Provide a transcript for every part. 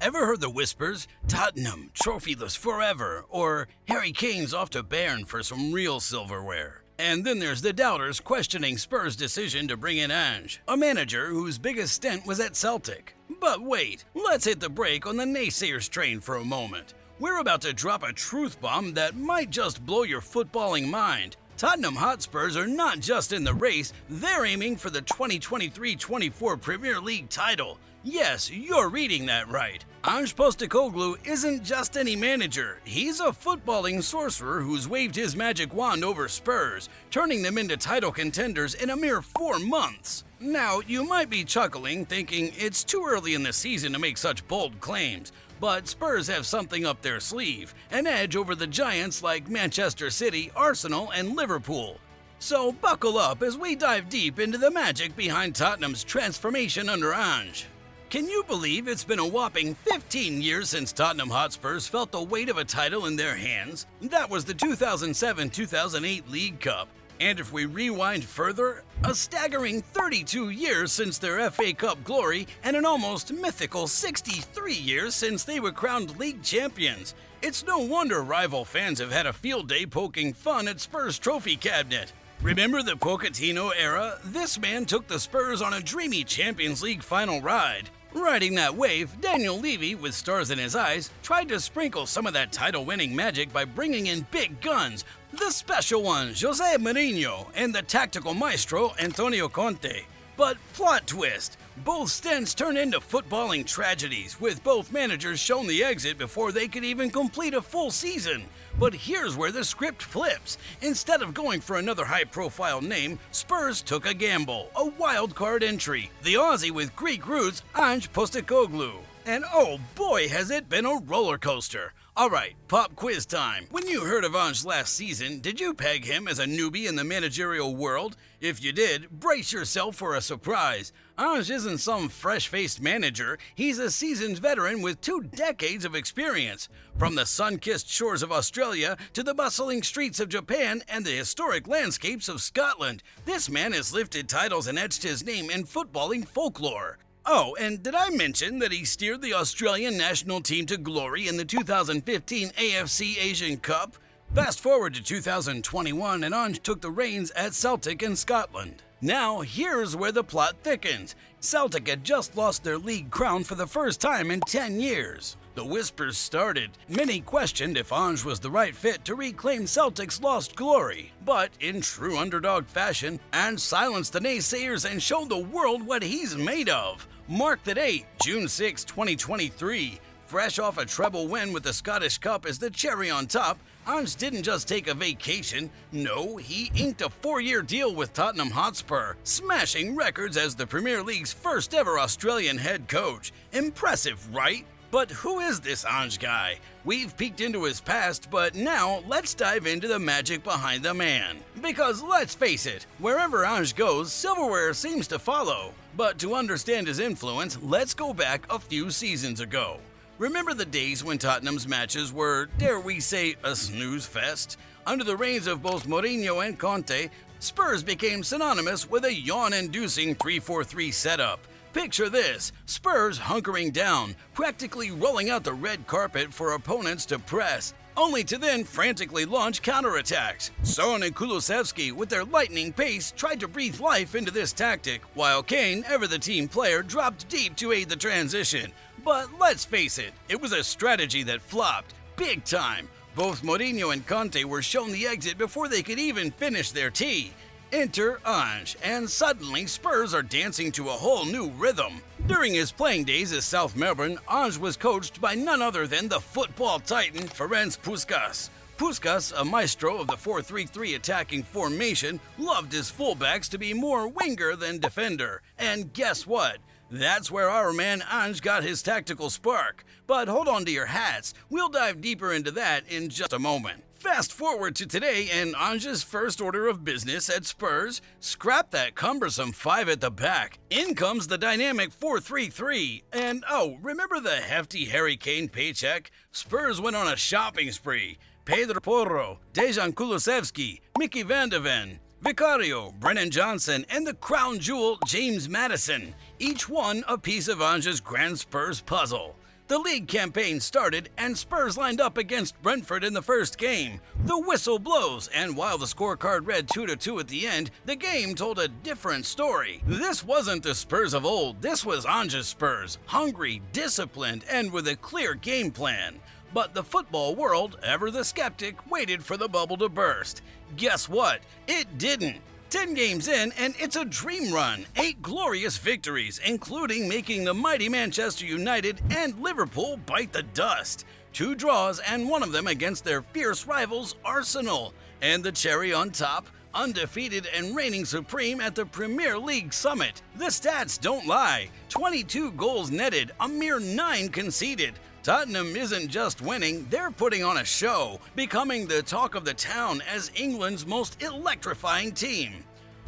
Ever heard the whispers, Tottenham, trophyless forever, or Harry Kane's off to Bayern for some real silverware? And then there's the doubters questioning Spurs' decision to bring in Ange, a manager whose biggest stint was at Celtic. But wait, let's hit the brake on the naysayers train for a moment. We're about to drop a truth bomb that might just blow your footballing mind. Tottenham Hotspurs are not just in the race, they're aiming for the 2023-24 Premier League title. Yes, you're reading that right. Ange Postecoglou isn't just any manager. He's a footballing sorcerer who's waved his magic wand over Spurs, turning them into title contenders in a mere 4 months. Now, you might be chuckling, thinking it's too early in the season to make such bold claims. But Spurs have something up their sleeve, an edge over the giants like Manchester City, Arsenal, and Liverpool. So buckle up as we dive deep into the magic behind Tottenham's transformation under Ange. Can you believe it's been a whopping 15 years since Tottenham Hotspurs felt the weight of a title in their hands? That was the 2007-2008 League Cup. And if we rewind further, a staggering 32 years since their FA Cup glory and an almost mythical 63 years since they were crowned league champions. It's no wonder rival fans have had a field day poking fun at Spurs' trophy cabinet. Remember the Pochettino era? This man took the Spurs on a dreamy Champions League final ride. Riding that wave, Daniel Levy, with stars in his eyes, tried to sprinkle some of that title-winning magic by bringing in big guns, the special one, Jose Mourinho, and the tactical maestro, Antonio Conte. But plot twist, both stints turned into footballing tragedies, with both managers shown the exit before they could even complete a full season. But here's where the script flips. Instead of going for another high-profile name, Spurs took a gamble, a wild card entry, the Aussie with Greek roots, Ange Postecoglou. And oh boy, has it been a roller coaster. Alright, pop quiz time. When you heard of Ange last season, did you peg him as a newbie in the managerial world? If you did, brace yourself for a surprise. Ange isn't some fresh-faced manager. He's a seasoned veteran with 2 decades of experience. From the sun-kissed shores of Australia to the bustling streets of Japan and the historic landscapes of Scotland, this man has lifted titles and etched his name in footballing folklore. Oh, and did I mention that he steered the Australian national team to glory in the 2015 AFC Asian Cup? Fast forward to 2021 and Ange took the reins at Celtic in Scotland. Now, here's where the plot thickens. Celtic had just lost their league crown for the first time in 10 years. The whispers started. Many questioned if Ange was the right fit to reclaim Celtic's lost glory. But in true underdog fashion, Ange silenced the naysayers and showed the world what he's made of. Mark the date, June 6, 2023. Fresh off a treble win with the Scottish Cup as the cherry on top, Ange didn't just take a vacation. No, he inked a 4-year deal with Tottenham Hotspur, smashing records as the Premier League's first ever Australian head coach. Impressive, right? But who is this Ange guy? We've peeked into his past, but now let's dive into the magic behind the man. Because let's face it, wherever Ange goes, silverware seems to follow. But to understand his influence, let's go back a few seasons ago. Remember the days when Tottenham's matches were, dare we say, a snooze fest? Under the reigns of both Mourinho and Conte, Spurs became synonymous with a yawn-inducing 3-4-3 setup. Picture this, Spurs hunkering down, practically rolling out the red carpet for opponents to press, only to then frantically launch counterattacks. Son and Kulusevski, with their lightning pace, tried to breathe life into this tactic, while Kane, ever the team player, dropped deep to aid the transition. But let's face it, it was a strategy that flopped, big time. Both Mourinho and Conte were shown the exit before they could even finish their tea. Enter Ange, and suddenly Spurs are dancing to a whole new rhythm. During his playing days at South Melbourne, Ange was coached by none other than the football titan Ferenc Puskás. Puskás, a maestro of the 4-3-3 attacking formation, loved his fullbacks to be more winger than defender. And guess what? That's where our man Ange got his tactical spark. But hold on to your hats, we'll dive deeper into that in just a moment. Fast forward to today and Ange's first order of business at Spurs. Scrap that cumbersome 5 at the back. In comes the dynamic 4-3-3. And oh, remember the hefty Harry Kane paycheck? Spurs went on a shopping spree. Pedro Porro, Dejan Kulusevski, Mickey van de Ven, Vicario, Brennan Johnson, and the crown jewel James Maddison. Each one a piece of Ange's grand Spurs puzzle. The league campaign started and Spurs lined up against Brentford in the first game. The whistle blows, and while the scorecard read 2-2 at the end, the game told a different story. This wasn't the Spurs of old, this was Ange's Spurs, hungry, disciplined, and with a clear game plan. But the football world, ever the skeptic, waited for the bubble to burst. Guess what? It didn't. 10 games in, and it's a dream run. 8 glorious victories, including making the mighty Manchester United and Liverpool bite the dust. 2 draws, and one of them against their fierce rivals, Arsenal. And the cherry on top, undefeated and reigning supreme at the Premier League summit. The stats don't lie. 22 goals netted, a mere 9 conceded. Tottenham isn't just winning, they're putting on a show, becoming the talk of the town as England's most electrifying team.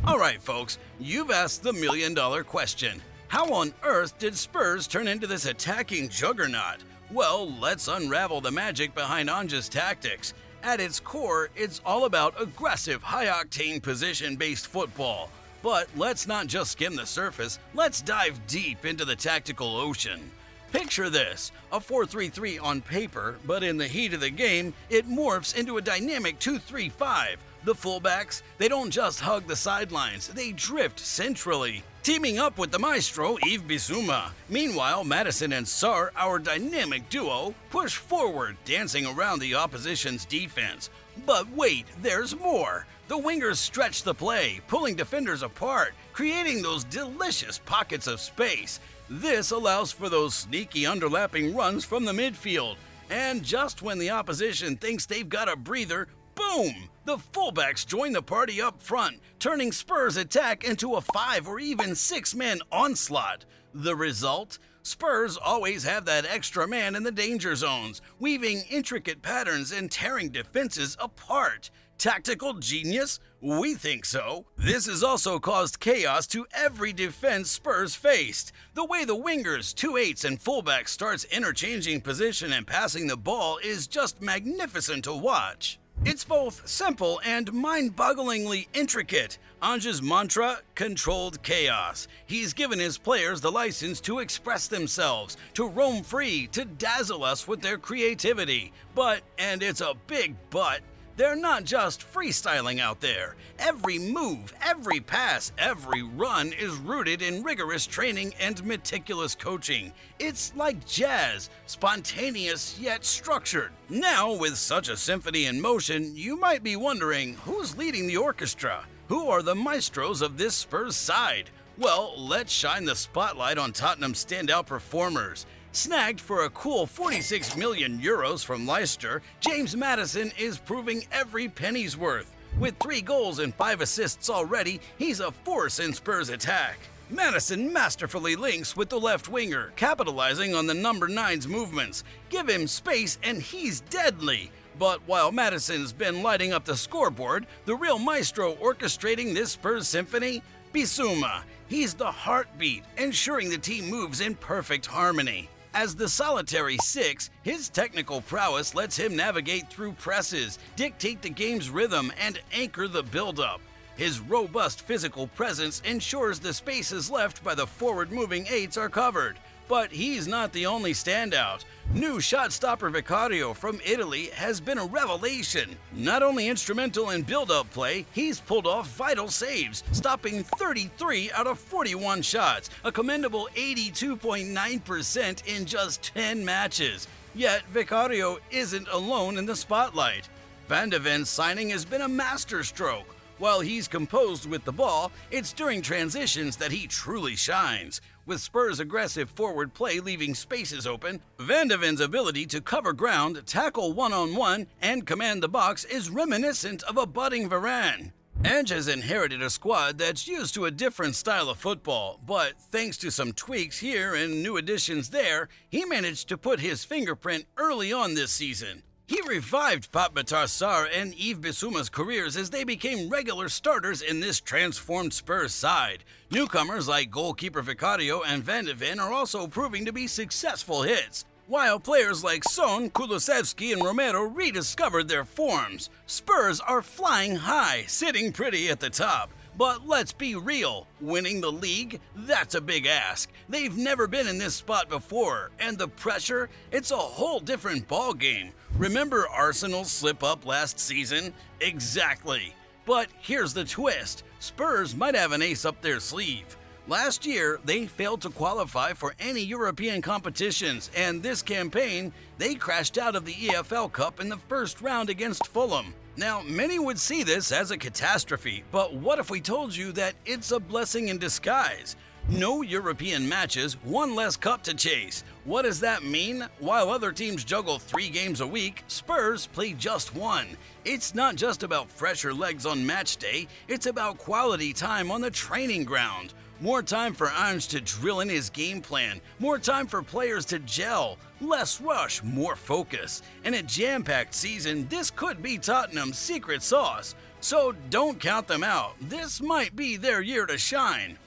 Alright folks, you've asked the million-dollar question. How on earth did Spurs turn into this attacking juggernaut? Well, let's unravel the magic behind Ange's tactics. At its core, it's all about aggressive, high-octane, position-based football. But let's not just skim the surface, let's dive deep into the tactical ocean. Picture this, a 4-3-3 on paper, but in the heat of the game, it morphs into a dynamic 2-3-5. The fullbacks, they don't just hug the sidelines, they drift centrally, teaming up with the maestro Yves Bissouma. Meanwhile, Maddison and Sarr, our dynamic duo, push forward, dancing around the opposition's defense. But wait, there's more. The wingers stretch the play, pulling defenders apart, creating those delicious pockets of space. This allows for those sneaky underlapping runs from the midfield. And just when the opposition thinks they've got a breather, boom! The fullbacks join the party up front, turning Spurs' attack into a 5 or even 6-man onslaught. The result? Spurs always have that extra man in the danger zones, weaving intricate patterns and tearing defenses apart. Tactical genius? We think so. This has also caused chaos to every defense Spurs faced. The way the wingers, 2-8s, and fullbacks starts interchanging position and passing the ball is just magnificent to watch. It's both simple and mind-bogglingly intricate. Ange's mantra, controlled chaos. He's given his players the license to express themselves, to roam free, to dazzle us with their creativity. But, and it's a big but, they're not just freestyling out there. Every move, every pass, every run is rooted in rigorous training and meticulous coaching. It's like jazz, spontaneous yet structured. Now, with such a symphony in motion, you might be wondering, who's leading the orchestra? Who are the maestros of this Spurs side? Well, let's shine the spotlight on Tottenham's standout performers. Snagged for a cool 46 million euros from Leicester, James Maddison is proving every penny's worth. With 3 goals and 5 assists already, he's a force in Spurs' attack. Maddison masterfully links with the left winger, capitalizing on the number 9's movements. Give him space and he's deadly. But while Maddison's been lighting up the scoreboard, the real maestro orchestrating this Spurs symphony? Bissouma. He's the heartbeat, ensuring the team moves in perfect harmony. As the solitary 6, his technical prowess lets him navigate through presses, dictate the game's rhythm, and anchor the build-up. His robust physical presence ensures the spaces left by the forward-moving 8s are covered. But he's not the only standout. New shot stopper Vicario from Italy has been a revelation. Not only instrumental in build-up play, he's pulled off vital saves, stopping 33 out of 41 shots, a commendable 82.9% in just 10 matches. Yet Vicario isn't alone in the spotlight. Van de Ven's signing has been a masterstroke. While he's composed with the ball, it's during transitions that he truly shines. With Spurs' aggressive forward play leaving spaces open, Van de Ven's ability to cover ground, tackle one-on-one, and command the box is reminiscent of a budding Varane. Ange has inherited a squad that's used to a different style of football, but thanks to some tweaks here and new additions there, he managed to put his fingerprint early on this season. He revived Pape-Matar Sarr and Yves Bissouma's careers as they became regular starters in this transformed Spurs side. Newcomers like goalkeeper Vicario and Van de Ven are also proving to be successful hits, while players like Son, Kulusevski, and Romero rediscovered their forms. Spurs are flying high, sitting pretty at the top. But let's be real, winning the league, that's a big ask. They've never been in this spot before, and the pressure, it's a whole different ballgame. Remember Arsenal's slip-up last season? Exactly. But here's the twist, Spurs might have an ace up their sleeve. Last year, they failed to qualify for any European competitions, and this campaign, they crashed out of the EFL Cup in the first round against Fulham. Now, many would see this as a catastrophe, but what if we told you that it's a blessing in disguise? No European matches, one less cup to chase. What does that mean? While other teams juggle 3 games a week, Spurs play just 1. It's not just about fresher legs on match day, it's about quality time on the training ground. More time for Ange to drill in his game plan, more time for players to gel, less rush, more focus. In a jam-packed season, this could be Tottenham's secret sauce. So don't count them out, this might be their year to shine.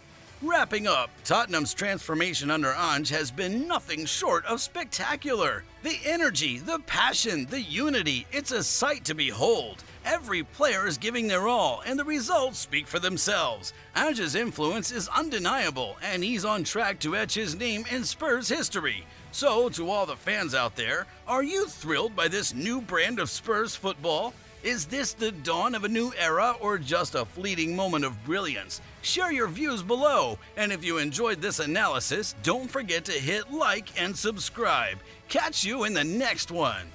Wrapping up, Tottenham's transformation under Ange has been nothing short of spectacular. The energy, the passion, the unity, it's a sight to behold. Every player is giving their all, and the results speak for themselves. Ange's influence is undeniable, and he's on track to etch his name in Spurs history. So, to all the fans out there, are you thrilled by this new brand of Spurs football? Is this the dawn of a new era or just a fleeting moment of brilliance? Share your views below, and if you enjoyed this analysis, don't forget to hit like and subscribe. Catch you in the next one.